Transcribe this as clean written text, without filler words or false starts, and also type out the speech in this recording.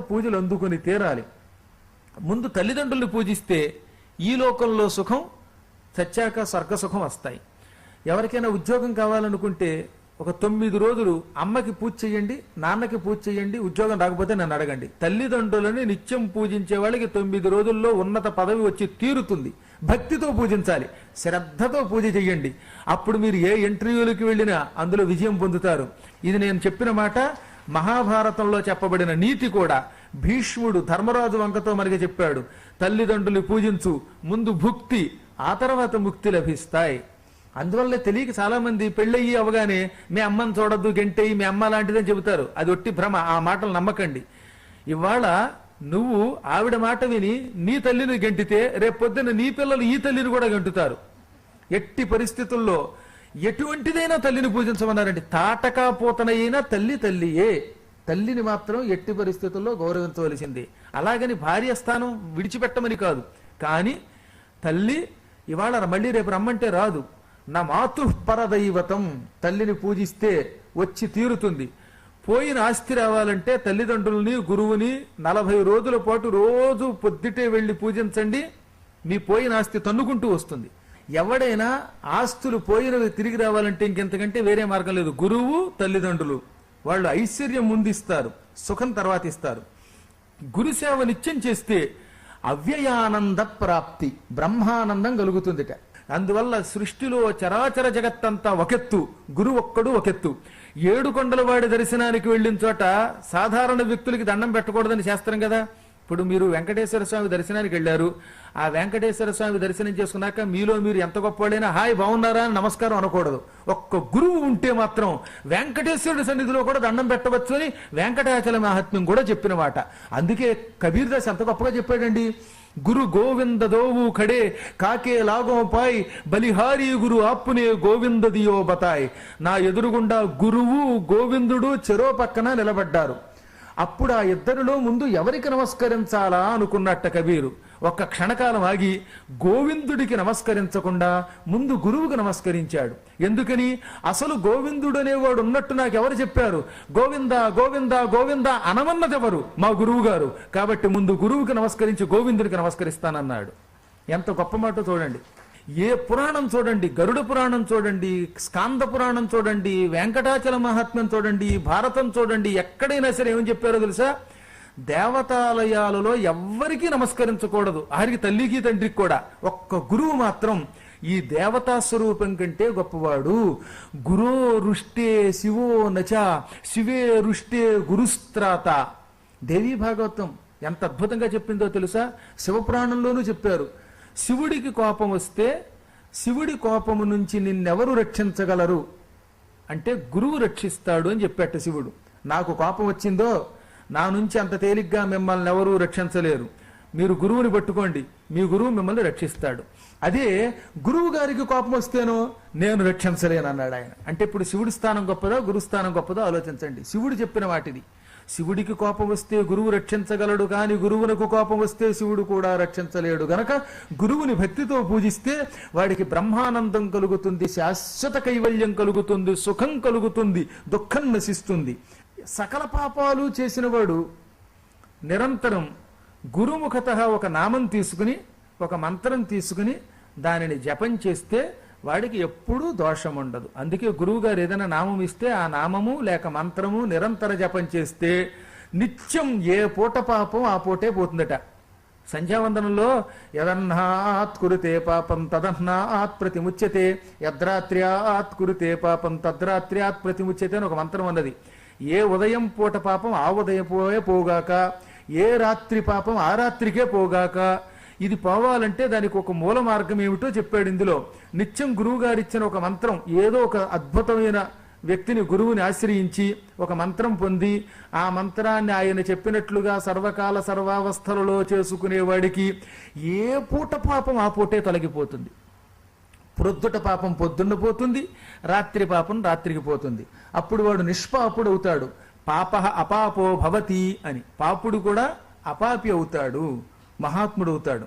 పూజలు అందుకుని తీరాలి. ముందు తల్లిదండ్రుల్ని పూజిస్తే ఈ లోకంలో సుఖం, చచ్చాక స్వర్గ సుఖం వస్తాయి. ఎవరికైనా ఉద్యోగం కావాలనుకుంటే ఒక 9 రోజులు అమ్మకి పూజ చేయండి, నాన్నకి పూజ చేయండి, ఉద్యోగం రాకపోతే నన్ను అడగండి. తల్లిదండ్రులని నిత్యం పూజించే వాళ్ళకి 9 రోజుల్లో ఉన్నత పదవి వచ్చి తీరుతుంది. భక్తితో పూజించాలి, శ్రద్ధతో పూజ చేయండి. అప్పుడు మీరు ఏ ఇంటర్వ్యూలకి వెళ్ళినా అందులో విజయం పొందుతారు. ఇది నేను చెప్పిన మాట. మహాభారతంలో చెప్పబడిన నీతి కూడా భీష్ముడు ధర్మరాజు వంకతో మనకి చెప్పాడు. తల్లిదండ్రులు పూజించు, ముందు భుక్తి, ఆ తర్వాత ముక్తి లభిస్తాయి. అందువల్ల తెలియక చాలా మంది పెళ్ళయ్యి అవగానే మీ అమ్మని చూడద్దు, గంటేయి, మీ అమ్మ లాంటిదని చెబుతారు. అది ఒట్టి భ్రమ. ఆ మాటలు నమ్మకండి. ఇవాళ నువ్వు ఆవిడ మాట విని నీ తల్లిని గంటితే రేపు పొద్దున్న నీ పిల్లలు ఈ తల్లిని కూడా గంటుతారు. ఎట్టి పరిస్థితుల్లో ఎటువంటిదైనా తల్లిని పూజించమన్నారండి. తాటకా పోతనైనా తల్లి తల్లియే. తల్లిని మాత్రం ఎట్టి పరిస్థితుల్లో గౌరవించవలసింది. అలాగని భార్య స్థానం విడిచిపెట్టమని కాదు. కానీ తల్లి ఇవాళ మళ్ళీ రేపు రమ్మంటే రాదు. నా మాతృ పరదైవతం, తల్లిని పూజిస్తే వచ్చి తీరుతుంది. పోయిన ఆస్తి రావాలంటే తల్లిదండ్రుల్ని, గురువుని 40 రోజుల పాటు రోజు పొద్దుటే వెళ్ళి పూజించండి. మీ పోయిన ఆస్తి తన్నుకుంటూ వస్తుంది. ఎవడైనా ఆస్తులు పోయినవి తిరిగి రావాలంటే ఇంకెంతకంటే వేరే మార్గం లేదు. గురువు, తల్లిదండ్రులు వాళ్ళు ఐశ్వర్యం ముందిస్తారు, సుఖం తర్వాత ఇస్తారు. గురుసేవ నిత్యం చేస్తే అవ్యయానంద ప్రాప్తి, బ్రహ్మానందం కలుగుతుందిట. అందువల్ల సృష్టిలో చరాచర జగత్తంతా ఒకెత్తు, గురువు ఒక్కడు ఒకెత్తు. 7 కొండల వాడి దర్శనానికి వెళ్ళిన చోట సాధారణ వ్యక్తులకి దండం పెట్టకూడదని శాస్త్రం కదా. ఇప్పుడు మీరు వెంకటేశ్వర స్వామి దర్శనానికి వెళ్ళారు. ఆ వెంకటేశ్వర స్వామి దర్శనం చేసుకున్నాక మీలో మీరు ఎంత గొప్పవాడైనా హాయ్ బాగున్నారా అని నమస్కారం అనకూడదు. ఒక్క గురువు ఉంటే మాత్రం వెంకటేశ్వరుడి సన్నిధిలో కూడా దండం పెట్టవచ్చు అని వెంకటాచల మహాత్మ్యం కూడా చెప్పిన మాట. అందుకే కబీర్ దాస్ ఎంత గొప్పగా చెప్పాడండి. గురు గోవింద దోవు ఖడే కాకే లాగో పాయ్ బలిహారీ గురు ఆప్పునే గోవింద దియో బతాయ్. నా ఎదురుగుండా గురువు గోవిందుడు చెరో పక్కన నిలబడ్డారు. అప్పుడు ఆ ఇద్దరిలో ముందు ఎవరికి నమస్కరించాలా అనుకున్నట్ట కబీరు. ఒక్క క్షణకాలం ఆగి గోవిందుడికి నమస్కరించకుండా ముందు గురువుకు నమస్కరించాడు. ఎందుకని? అసలు గోవిందుడు అనేవాడు ఉన్నట్టు నాకు ఎవరు చెప్పారు? గోవింద గోవింద గోవింద అనమన్నదెవరు? మా గురువు గారు. కాబట్టి ముందు గురువుకి నమస్కరించి గోవిందుడికి నమస్కరిస్తానన్నాడు. ఎంత గొప్ప మాట చూడండి. ఏ పురాణం చూడండి, గరుడ పురాణం చూడండి, స్కాంద పురాణం చూడండి, వెంకటాచల మహాత్మ్యం చూడండి, భారతం చూడండి, ఎక్కడైనా సరే ఏమని చెప్పారో తెలుసా? దేవతాలయాలలో ఎవ్వరికీ నమస్కరించకూడదు, ఆరికి తల్లికి తండ్రికి కూడా. ఒక్క గురువు మాత్రం ఈ దేవతా స్వరూపం కంటే గొప్పవాడు. గురో రుష్టే శివో నచ శివే రుష్టే గురుస్త్రాత. దేవీ భాగవతం ఎంత అద్భుతంగా చెప్పిందో తెలుసా? శివపురాణంలోనూ చెప్పారు. శివుడికి కోపం వస్తే శివుడి కోపము నుంచి నిన్నెవరు రక్షించగలరు అంటే గురువు రక్షిస్తాడు అని చెప్పాట శివుడు. నాకు కోపం వచ్చిందో నా నుంచి అంత తేలిగ్గా మిమ్మల్ని ఎవరూ రక్షించలేరు, మీరు గురువుని పట్టుకోండి, మీ గురువు మిమ్మల్ని రక్షిస్తాడు. అదే గురువు గారికి కోపం వస్తేనో నేను రక్షించలేను అన్నాడు ఆయన. అంటే ఇప్పుడు శివుడి స్థానం గొప్పదో గురుస్థానం గొప్పదో ఆలోచించండి. శివుడు చెప్పిన వాటిది. శివుడికి కోపం వస్తే గురువు రక్షించగలడు, కానీ గురువునకు కోపం వస్తే శివుడు కూడా రక్షించలేడు. గనక గురువుని భక్తితో పూజిస్తే వాడికి బ్రహ్మానందం కలుగుతుంది, శాశ్వత కైవల్యం కలుగుతుంది, సుఖం కలుగుతుంది, దుఃఖం నశిస్తుంది. సకల పాపాలు చేసిన వాడు నిరంతరం గురుముఖత ఒక నామం తీసుకుని, ఒక మంత్రం తీసుకుని దానిని జపం చేస్తే వాడికి ఎప్పుడూ దోషం ఉండదు. అందుకే గురువు గారు ఏదైనా నామం ఇస్తే ఆ నామము లేక మంత్రము నిరంతర జపం చేస్తే నిత్యం ఏ పూట పాపం ఆ పూటే పోతుందట. సంధ్యావందనంలో యదన్నాత్ కురుతే పాపం తదన్నాత్ ప్రతిముచ్యతే, యద్రాత్ర్యాత్ కురుతే పాపం తద్రాత్ర్యాత్ ప్రతిముచ్యతే అని ఒక మంత్రం అన్నది. ఏ ఉదయం పూట పాపం ఆ ఉదయం పోగాక, ఏ రాత్రి పాపం ఆ రాత్రికే పోగాక. ఇది పోవాలంటే దానికి ఒక మూల మార్గం ఏమిటో చెప్పాడు ఇందులో. నిత్యం గురువు గారు ఇచ్చిన ఒక మంత్రం, ఏదో ఒక అద్భుతమైన వ్యక్తిని గురువుని ఆశ్రయించి ఒక మంత్రం పొంది ఆ మంత్రాన్ని ఆయన చెప్పినట్లుగా సర్వకాల సర్వావస్థలలో చేసుకునేవాడికి ఏ పూట పాపం ఆ పూటే తొలగిపోతుంది. ప్రొద్దుట పాపం పొద్దున్న పోతుంది, రాత్రి పాపం రాత్రికి పోతుంది. అప్పుడు వాడు నిష్పాపుడు అవుతాడు. పాప అపాపో భవతి అని. పాపుడు కూడా అపాపి అవుతాడు, మహాత్ముడు అవుతాడు.